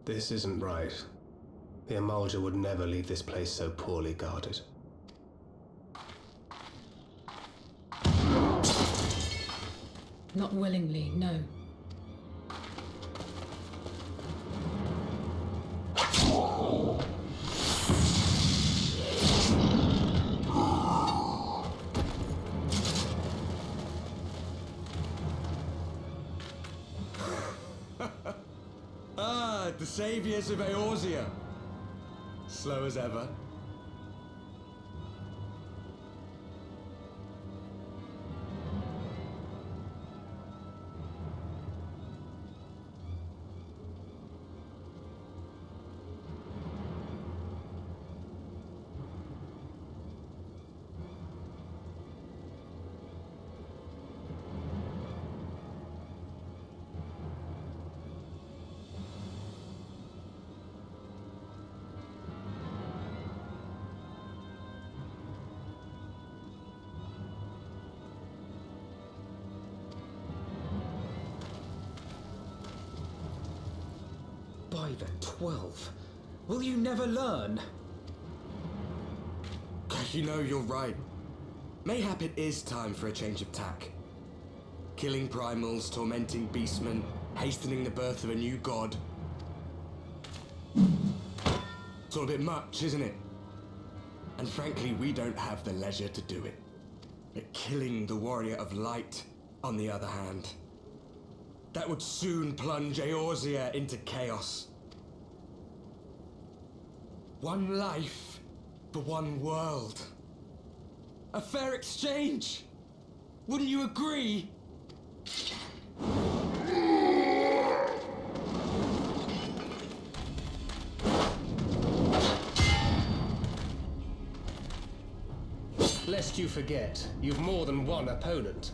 This isn't right. The Emulger would never leave this place so poorly guarded. Not willingly, no. The saviors of Eorzea. Slow as ever. By the 12. Will you never learn? You know, you're right. Mayhap it is time for a change of tack. Killing primals, tormenting beastmen, hastening the birth of a new god. It's all a bit much, isn't it? And frankly, we don't have the leisure to do it. But killing the warrior of light, on the other hand, that would soon plunge Eorzea into chaos. One life for one world. A fair exchange! Wouldn't you agree? Lest you forget, you've more than one opponent.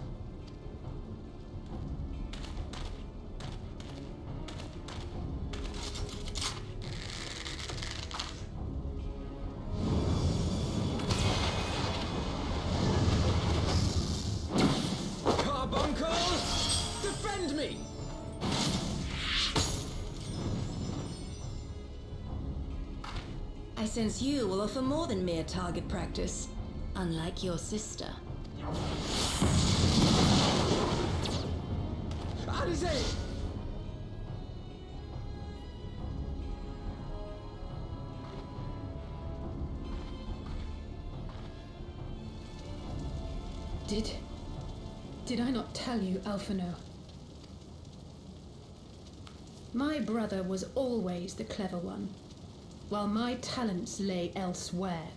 Defend me! I sense you will offer more than mere target practice, unlike your sister. Alize! Did I not tell you, Alphino? My brother was always the clever one, while my talents lay elsewhere.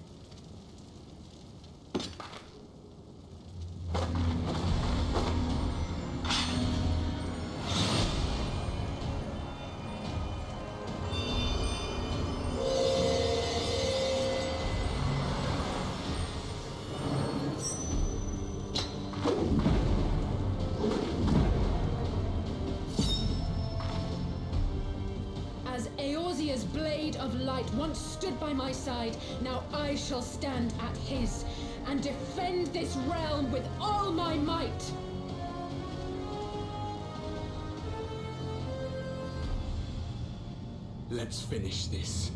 As Eorzea's blade of light once stood by my side, now I shall stand at his and defend this realm with all my might. Let's finish this.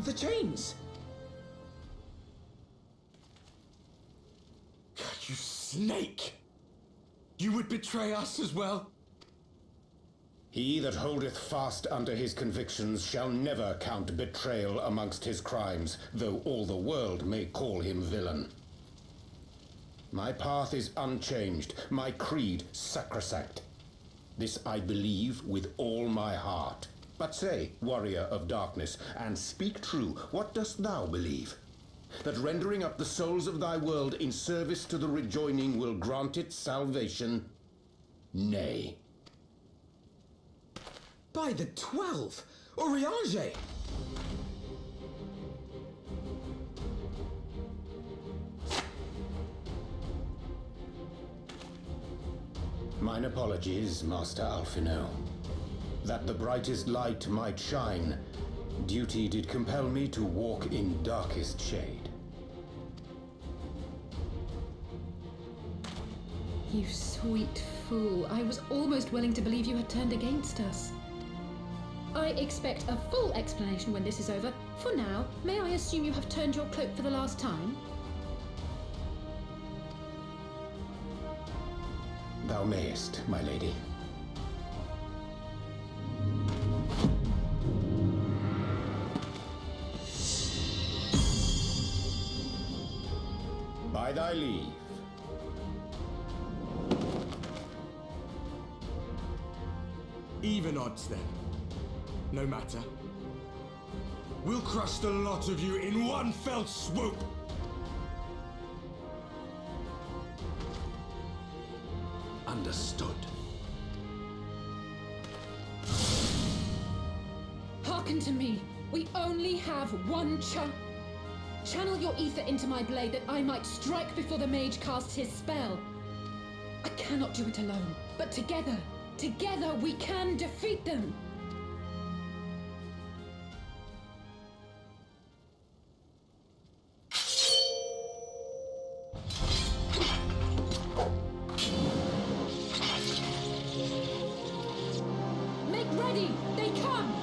The chains! You snake! You would betray us as well? He that holdeth fast unto his convictions shall never count betrayal amongst his crimes, though all the world may call him villain. My path is unchanged, my creed sacrosanct. This I believe with all my heart. But say, warrior of darkness, and speak true, what dost thou believe? That rendering up the souls of thy world in service to the rejoining will grant it salvation? Nay. By the 12! Oriange! Mine apologies, Master Alphino. That the brightest light might shine, duty did compel me to walk in darkest shade. You sweet fool. I was almost willing to believe you had turned against us. I expect a full explanation when this is over. For now, may I assume you have turned your cloak for the last time? Thou mayest, my lady. By thy leave. Even odds then. No matter. We'll crush the lot of you in one fell swoop! Understood. Hearken to me. We only have one chance. Channel your ether into my blade that I might strike before the mage casts his spell. I cannot do it alone, but together we can defeat them. Make ready! They come!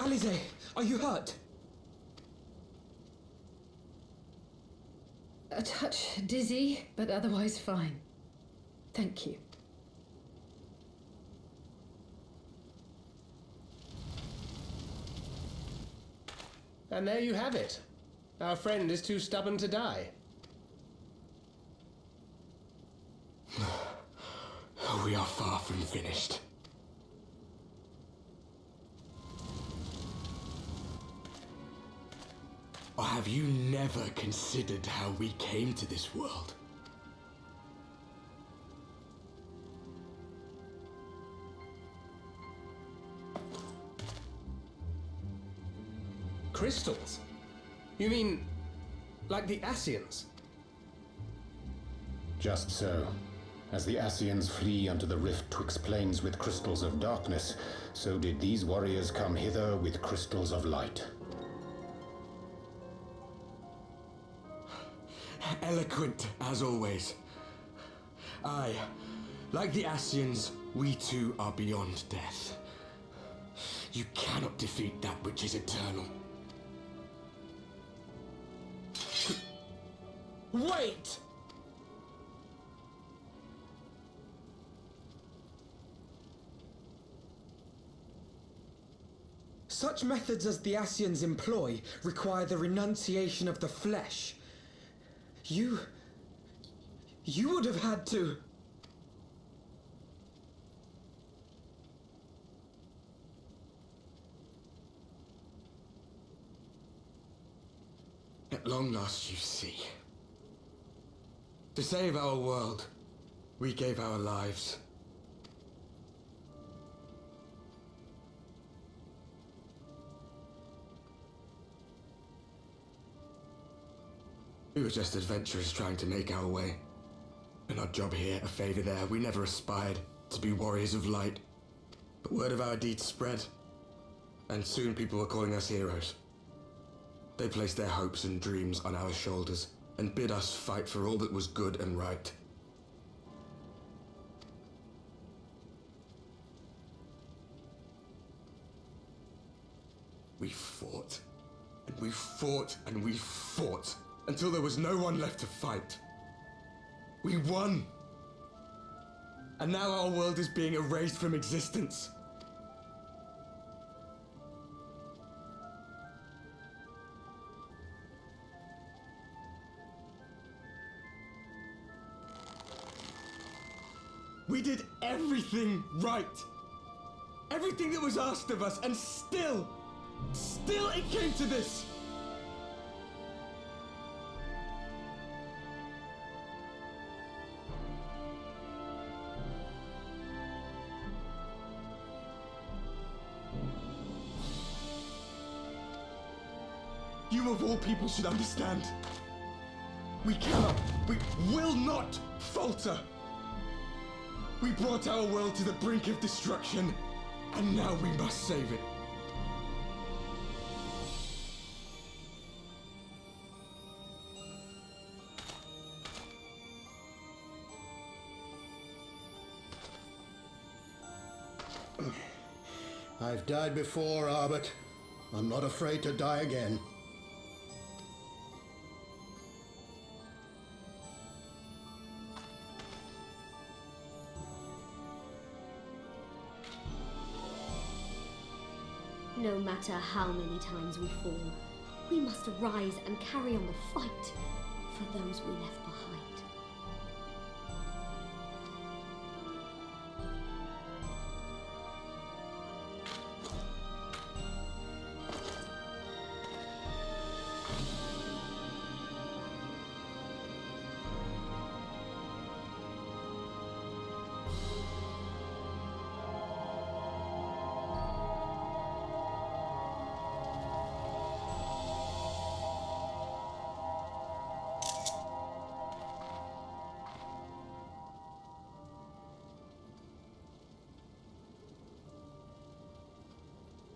Alize, are you hurt? A touch dizzy, but otherwise fine. Thank you. And there you have it. Our friend is too stubborn to die. We are far from finished. Or have you never considered how we came to this world? Crystals? You mean, like the Ascians? Just so. As the Ascians flee unto the rift twixt planes with crystals of darkness, so did these warriors come hither with crystals of light. Eloquent, as always. Aye, like the Ascians, we too are beyond death. You cannot defeat that which is eternal. Wait! Such methods as the Ascians employ require the renunciation of the flesh. You would have had to... At long last, you see. To save our world, we gave our lives. We were just adventurers trying to make our way. An odd job here, a favor there. We never aspired to be warriors of light. But word of our deeds spread, and soon people were calling us heroes. They placed their hopes and dreams on our shoulders, and bid us fight for all that was good and right. We fought, and we fought, and we fought, until there was no one left to fight. We won! And now our world is being erased from existence. We did everything right. Everything that was asked of us, and still it came to this. You of all people should understand. We cannot, we will not falter. We brought our world to the brink of destruction, and now we must save it. I've died before, Arbet. I'm not afraid to die again. No matter how many times we fall, we must arise and carry on the fight for those we left behind.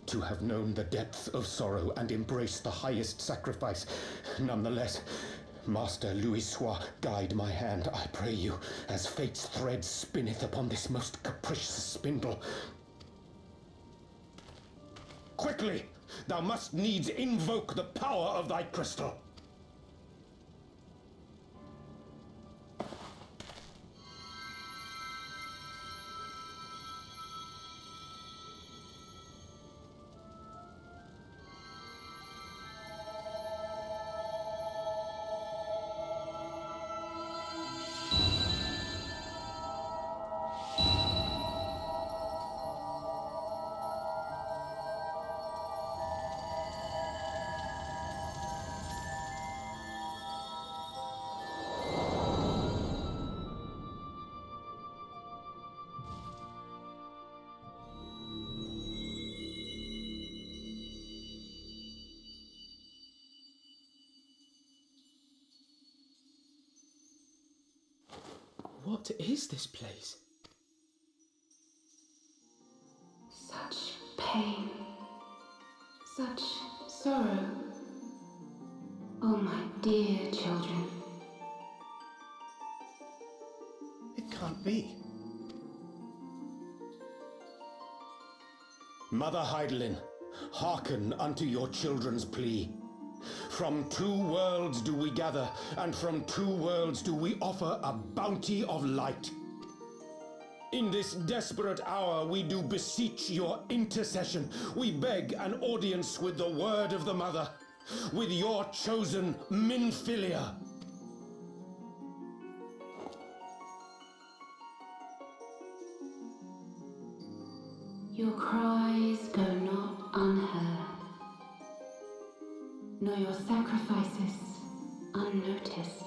To have known the depth of sorrow and embraced the highest sacrifice. Nonetheless, Master Louis-Soix, guide my hand, I pray you, as fate's thread spinneth upon this most capricious spindle. Quickly! Thou must needs invoke the power of thy crystal. What is this place? Such pain. Such sorrow. Oh, my dear children. It can't be. Mother Heidelin, hearken unto your children's plea. From two worlds do we gather, and from two worlds do we offer a bounty of light. In this desperate hour we do beseech your intercession. We beg an audience with the word of the Mother, with your chosen Minfilia. Your cries go not unheard, nor your sacrifices unnoticed.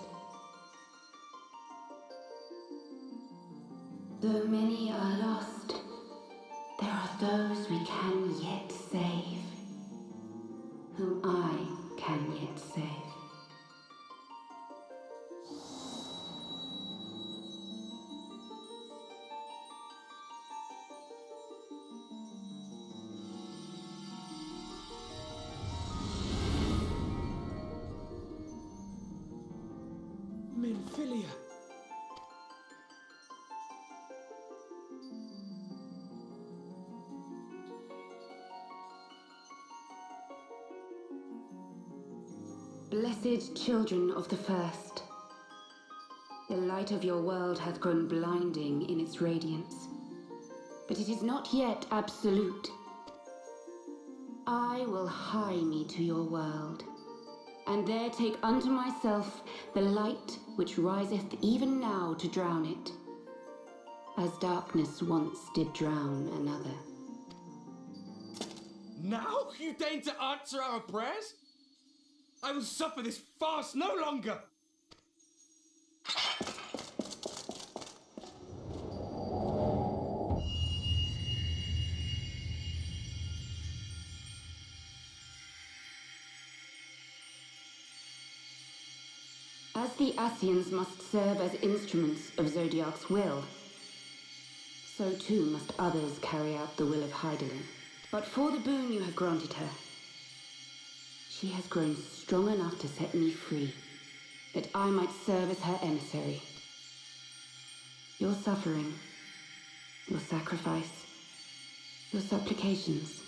Though many are lost, there are those we can yet save, whom I can yet save. Minfilia. Blessed children of the First, the light of your world hath grown blinding in its radiance, but it is not yet absolute. I will hie me to your world, and there take unto myself the light which riseth even now to drown it, as darkness once did drown another. Now you deign to answer our prayers? I will suffer this farce no longer! As the Ascians must serve as instruments of Zodiac's will, so too must others carry out the will of Heidelin. But for the boon you have granted her, she has grown strong enough to set me free, that I might serve as her emissary. Your suffering, your sacrifice, your supplications,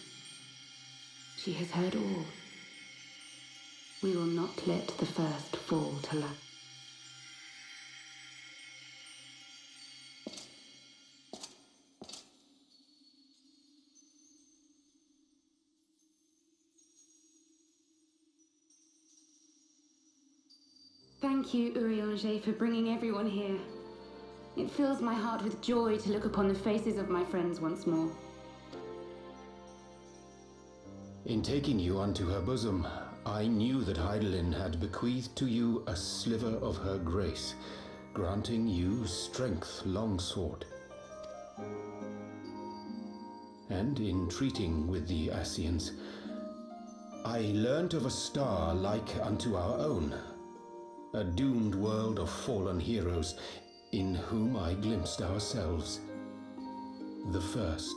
she has heard all. We will not let the first fall to lack. Thank you, Urianger, for bringing everyone here. It fills my heart with joy to look upon the faces of my friends once more. In taking you unto her bosom, I knew that Heidelin had bequeathed to you a sliver of her grace, granting you strength long sought. And in treating with the Ascians, I learnt of a star like unto our own, a doomed world of fallen heroes, in whom I glimpsed ourselves, the first.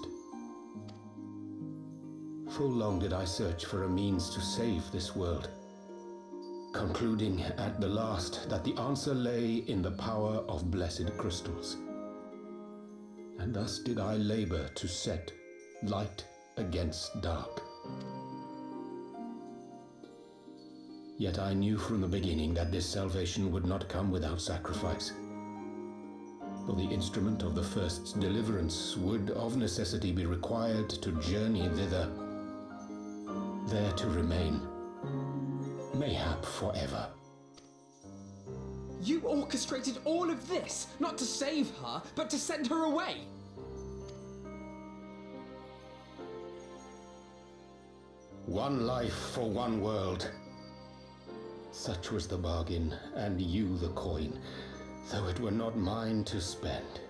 Full long did I search for a means to save this world, concluding at the last that the answer lay in the power of blessed crystals. And thus did I labor to set light against dark. Yet I knew from the beginning that this salvation would not come without sacrifice. For the instrument of the first's deliverance would of necessity be required to journey thither, there to remain, mayhap forever. You orchestrated all of this, not to save her, but to send her away! One life for one world. Such was the bargain, and you the coin, though it were not mine to spend.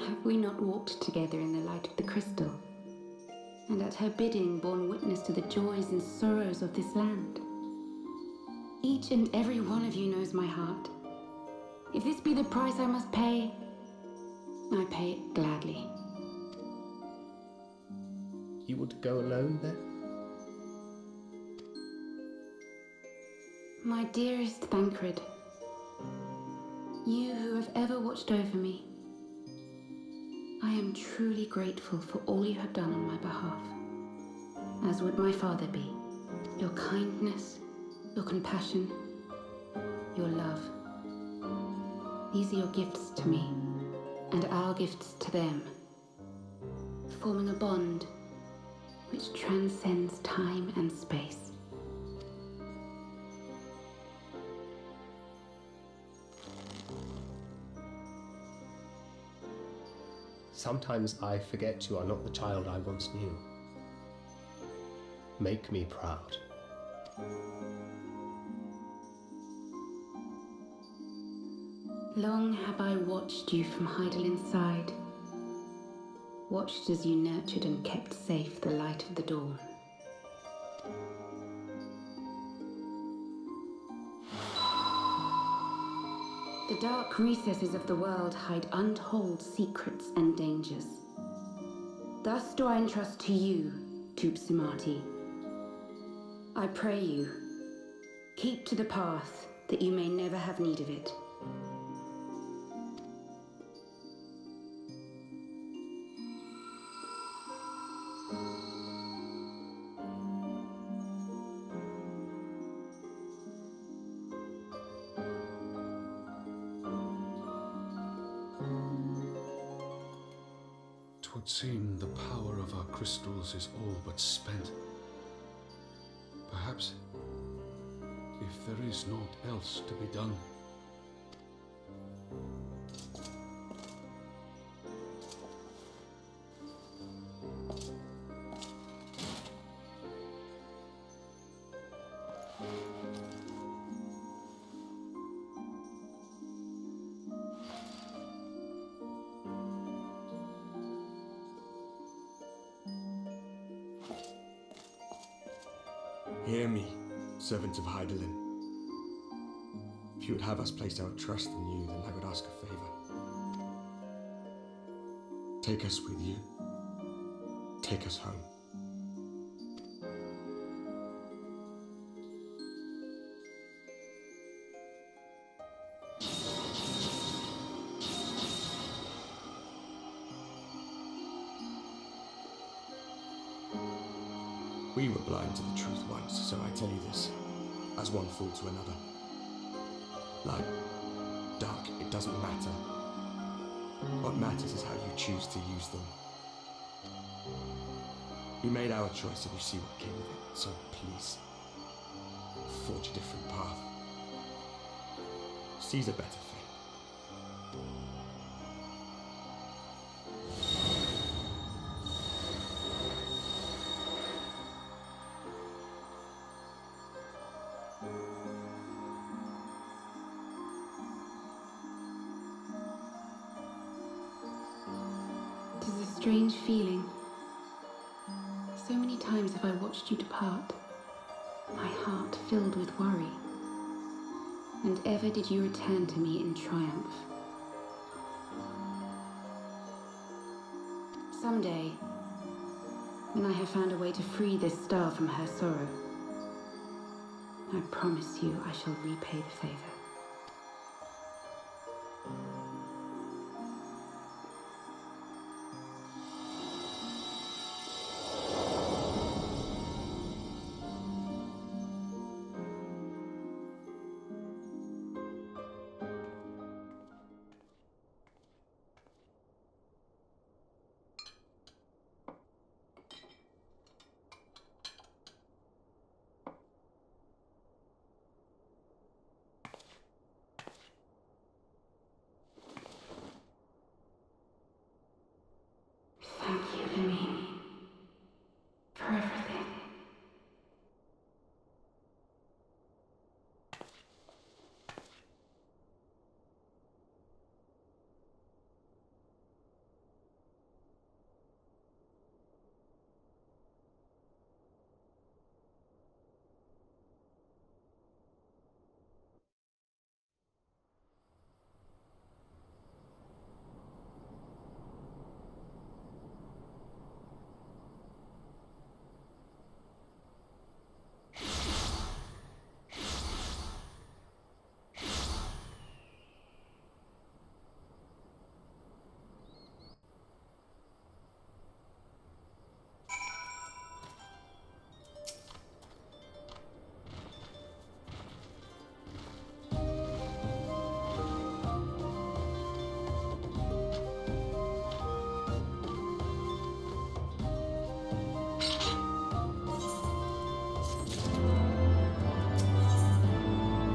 Have we not walked together in the light of the crystal, and at her bidding borne witness to the joys and sorrows of this land? Each and every one of you knows my heart. If this be the price I must pay, I pay it gladly. You would go alone then? My dearest Thancred, you who have ever watched over me, I am truly grateful for all you have done on my behalf, as would my father be. Your kindness, your compassion, your love. These are your gifts to me, and our gifts to them, forming a bond which transcends time and space. Sometimes I forget you are not the child I once knew. Make me proud. Long have I watched you from Hydalin's side, watched as you nurtured and kept safe the light of the dawn. The dark recesses of the world hide untold secrets and dangers. Thus do I entrust to you, Tupsimati. I pray you, keep to the path that you may never have need of it. Twould seem the power of our crystals is all but spent. Perhaps, if there is naught else to be done. Hear me, servants of Hydaelyn. If you would have us place our trust in you, then I would ask a favor. Take us with you. Take us home. We were blind to the truth once, so I tell you this, as one fool to another. Light, dark, it doesn't matter. What matters is how you choose to use them. We made our choice and you see what came of it, so please, forge a different path. Seize a better fate. It is a strange feeling. So many times have I watched you depart, my heart filled with worry. And ever did you return to me in triumph. Someday, when I have found a way to free this star from her sorrow, I promise you I shall repay the favor.